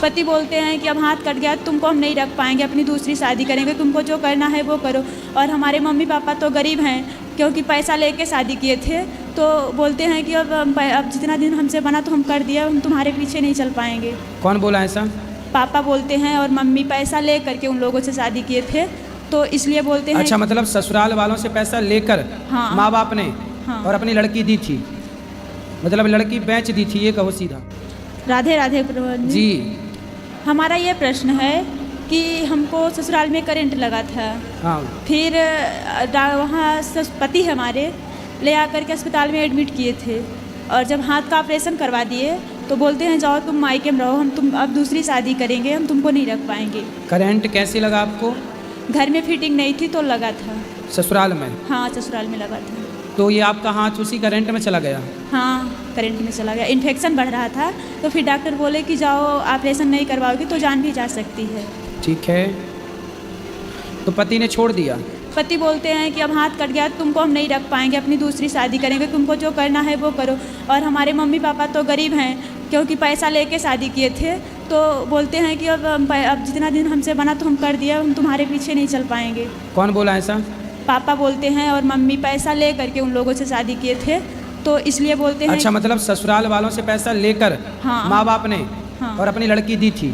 पति बोलते हैं कि अब हाथ कट गया, तुमको हम नहीं रख पाएंगे, अपनी दूसरी शादी करेंगे, तुमको जो करना है वो करो। और हमारे मम्मी पापा तो गरीब हैं, क्योंकि पैसा लेके शादी किए थे, तो बोलते हैं कि अब जितना दिन हमसे बना तो हम कर दिया, हम तुम्हारे पीछे नहीं चल पाएंगे। कौन बोला ऐसा? पापा बोलते हैं, और मम्मी पैसा ले करके उन लोगों से शादी किए थे, तो इसलिए बोलते हैं। अच्छा, मतलब ससुराल वालों से पैसा लेकर हाँ, माँ बाप ने हाँ, और अपनी लड़की दी थी, मतलब लड़की बेच दी थी, ये कहो सीधा। राधे राधे प्रभु जी। हमारा ये प्रश्न है कि हमको ससुराल में करंट लगा था। हाँ। फिर वहाँ पति हमारे ले आकर के अस्पताल में एडमिट किए थे, और जब हाथ का ऑपरेशन करवा दिए तो बोलते हैं जाओ तुम मायके में रहो, तुम अब दूसरी शादी करेंगे, हम तुमको नहीं रख पाएंगे। करंट कैसे लगा आपको? घर में फिटिंग नहीं थी तो लगा था। ससुराल में? हाँ, ससुराल में लगा था। तो ये आपका हाथ उसी करंट में चला गया? हाँ, करंट में चला गया। इन्फेक्शन बढ़ रहा था, तो फिर डॉक्टर बोले कि जाओ ऑपरेशन नहीं करवाओगे तो जान भी जा सकती है। ठीक है, तो पति ने छोड़ दिया? पति बोलते हैं कि अब हाथ कट गया, तुमको हम नहीं रख पाएंगे, अपनी दूसरी शादी करेंगे, तुमको जो करना है वो करो। और हमारे मम्मी पापा तो गरीब हैं, क्योंकि पैसा लेके शादी किए थे, तो बोलते हैं कि अब जितना दिन हमसे बना तो हम कर दिया, हम तुम्हारे पीछे नहीं चल पाएंगे। कौन बोला ऐसा? पापा बोलते हैं, और मम्मी पैसा ले करके उन लोगों से शादी किए थे, तो इसलिए बोलते हैं। अच्छा, मतलब ससुराल वालों से पैसा लेकर हाँ, माँ बाप ने हाँ, और अपनी लड़की दी थी,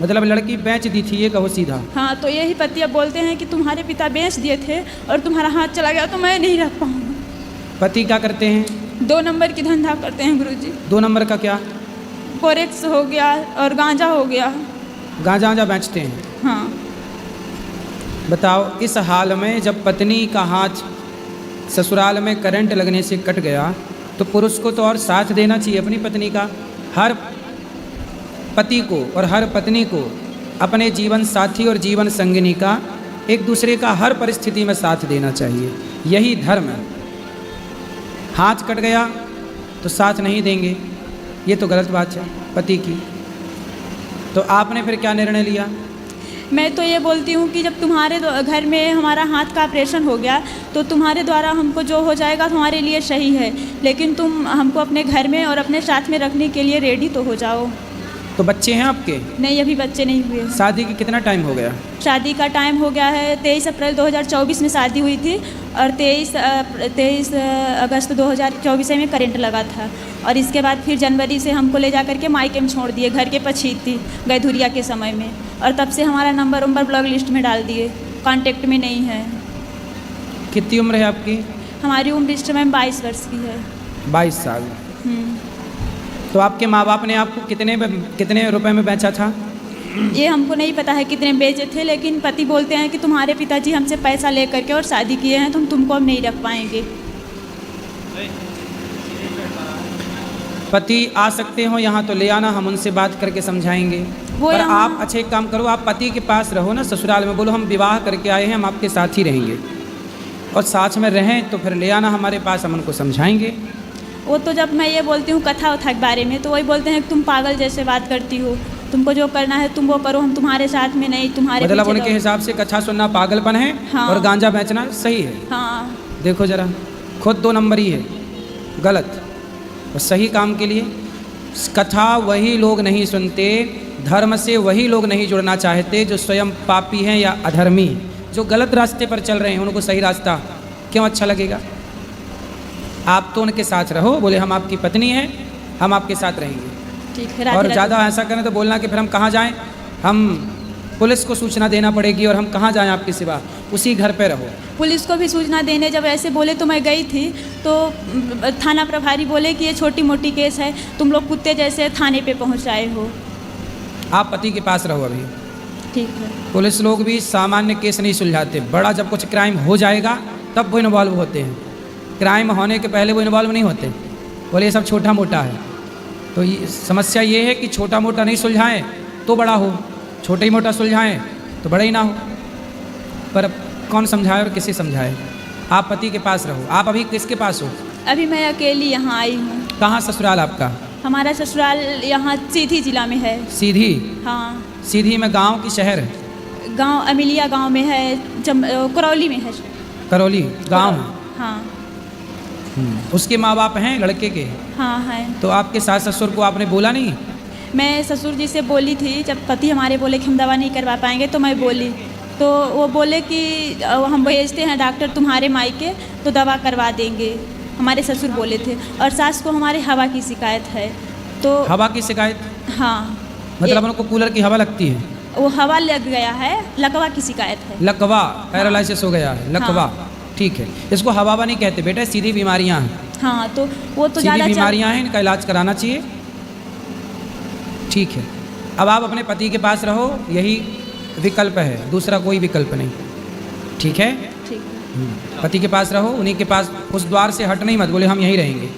मतलब लड़की बेच दी थी, ये कहो सीधा। हाँ, तो यही पति अब बोलते हैं कि तुम्हारे पिता बेच दिए थे और तुम्हारा हाथ चला गया तो मैं नहीं रख पाऊँगा। पति क्या करते हैं? 2 नंबर की धंधा करते हैं गुरुजी। 2 नंबर का क्या? फोरेक्स हो गया और गांजा हो गया। गांजा वांजा बेचते हैं? हाँ। बताओ, इस हाल में जब पत्नी का हाथ ससुराल में करंट लगने से कट गया, तो पुरुष को तो और साथ देना चाहिए अपनी पत्नी का। हर पति को और हर पत्नी को अपने जीवन साथी और जीवन संगिनी का एक दूसरे का हर परिस्थिति में साथ देना चाहिए, यही धर्म है। हाथ कट गया तो साथ नहीं देंगे, ये तो गलत बात है पति की। तो आपने फिर क्या निर्णय लिया? मैं तो ये बोलती हूँ कि जब तुम्हारे घर में हमारा हाथ का ऑपरेशन हो गया, तो तुम्हारे द्वारा हमको जो हो जाएगा तुम्हारे लिए सही है, लेकिन तुम हमको अपने घर में और अपने साथ में रखने के लिए रेडी तो हो जाओ। तो बच्चे हैं आपके? नहीं, अभी बच्चे नहीं हुए। शादी की कितना टाइम हो गया? शादी का टाइम हो गया है, 23 अप्रैल 2024 में शादी हुई थी, और 23 अगस्त 2024 में करंट लगा था। और इसके बाद फिर जनवरी से हमको ले जा करके मायके में छोड़ दिए, घर के पछीत थी गैधुरिया के समय में, और तब से हमारा नंबर ब्लॉक लिस्ट में डाल दिए, कांटेक्ट में नहीं है। कितनी उम्र है आपकी? हमारी उम्र इस समय 22 वर्ष की है। 22 साल। तो आपके माँ बाप ने आपको कितने रुपए में बेचा था? ये हमको नहीं पता है कितने बेचे थे, लेकिन पति बोलते हैं कि तुम्हारे पिताजी हमसे पैसा ले करके और शादी किए हैं, तुमको हम नहीं रख पाएंगे। पति आ सकते हो यहाँ तो ले आना, हम उनसे बात करके समझाएंगे। पर आप अच्छा एक काम करो, आप पति के पास रहो ना ससुराल में, बोलो हम विवाह करके आए हैं, हम आपके साथ ही रहेंगे, और साथ में रहें तो फिर ले आना हमारे पास, हम उनको समझाएंगे। वो तो जब मैं ये बोलती हूँ कथा उथा के बारे में, तो वही बोलते हैं कि तुम पागल जैसे बात करती हो, तुमको जो करना है तुम वो करो, हम तुम्हारे साथ में नहीं, तुम्हारे मतलब उनके हिसाब से कथा सुनना पागलपन है। हाँ। और गांजा बेचना सही है। हाँ। देखो जरा, खुद 2 नंबर ही है, गलत। और सही काम के लिए कथा वही लोग नहीं सुनते, धर्म से वही लोग नहीं जुड़ना चाहते जो स्वयं पापी हैं या अधर्मी, जो गलत रास्ते पर चल रहे हैं। उनको सही रास्ता क्यों अच्छा लगेगा? आप तो उनके साथ रहो, बोले हम आपकी पत्नी हैं, हम आपके साथ रहेंगे। ठीक है। और ज़्यादा ऐसा करें तो बोलना कि फिर हम कहाँ जाएं, हम पुलिस को सूचना देना पड़ेगी, और हम कहाँ जाएं आपके सिवा, उसी घर पे रहो। पुलिस को भी सूचना देने जब ऐसे बोले तो मैं गई थी, तो थाना प्रभारी बोले कि ये छोटी मोटी केस है, तुम लोग कुत्ते जैसे थाने पे पहुँचाए हो। आप पति के पास रहो अभी। ठीक है। पुलिस लोग भी सामान्य केस नहीं सुलझाते, बड़ा जब कुछ क्राइम हो जाएगा तब वो इन्वॉल्व होते हैं, क्राइम होने के पहले वो इन्वॉल्व नहीं होते, बोले ये सब छोटा मोटा है। तो ये समस्या ये है कि छोटा मोटा नहीं सुलझाएं तो बड़ा हो, छोटा ही मोटा सुलझाएं तो बड़ा ही ना हो। पर कौन समझाए और किसे समझाए? आप पति के पास रहो। आप अभी किसके पास हो? अभी मैं अकेली यहाँ आई हूँ। कहाँ ससुराल आपका? हमारा ससुराल यहाँ सीधी जिला में है। सीधी? हाँ। सीधी में गांव की शहर? गांव अमिलिया गांव में है, करौली में है। करौली गांव है? हाँ। उसके माँ बाप हैं लड़के के? हाँ हैं। तो आपके सास ससुर को आपने बोला नहीं? मैं ससुर जी से बोली थी, जब पति हमारे बोले कि हम दवा नहीं करवा पाएंगे तो मैं बोली, तो वो बोले कि हम भेजते हैं डॉक्टर तुम्हारे मायके तो दवा करवा देंगे, हमारे ससुर बोले थे। और सास को हमारे हवा की शिकायत है, तो हवा की शिकायत हाँ मतलब उनको कूलर की हवा लगती है? वो हवा लग गया है, लकवा की शिकायत है। लकवा, पैरालिसिस हो गया है, लकवा। हाँ। ठीक है, इसको हवा नहीं कहते बेटा, सीधी बीमारियां हैं। हाँ, तो वो तो सीधी ज़्यादा बीमारियां हैं, इनका इलाज कराना चाहिए। ठीक है, अब आप अपने पति के पास रहो, यही विकल्प है, दूसरा कोई विकल्प नहीं। ठीक है, ठीक है। पति के पास रहो, उन्हीं के पास, उस द्वार से हट नहीं मत, बोले हम यहीं रहेंगे।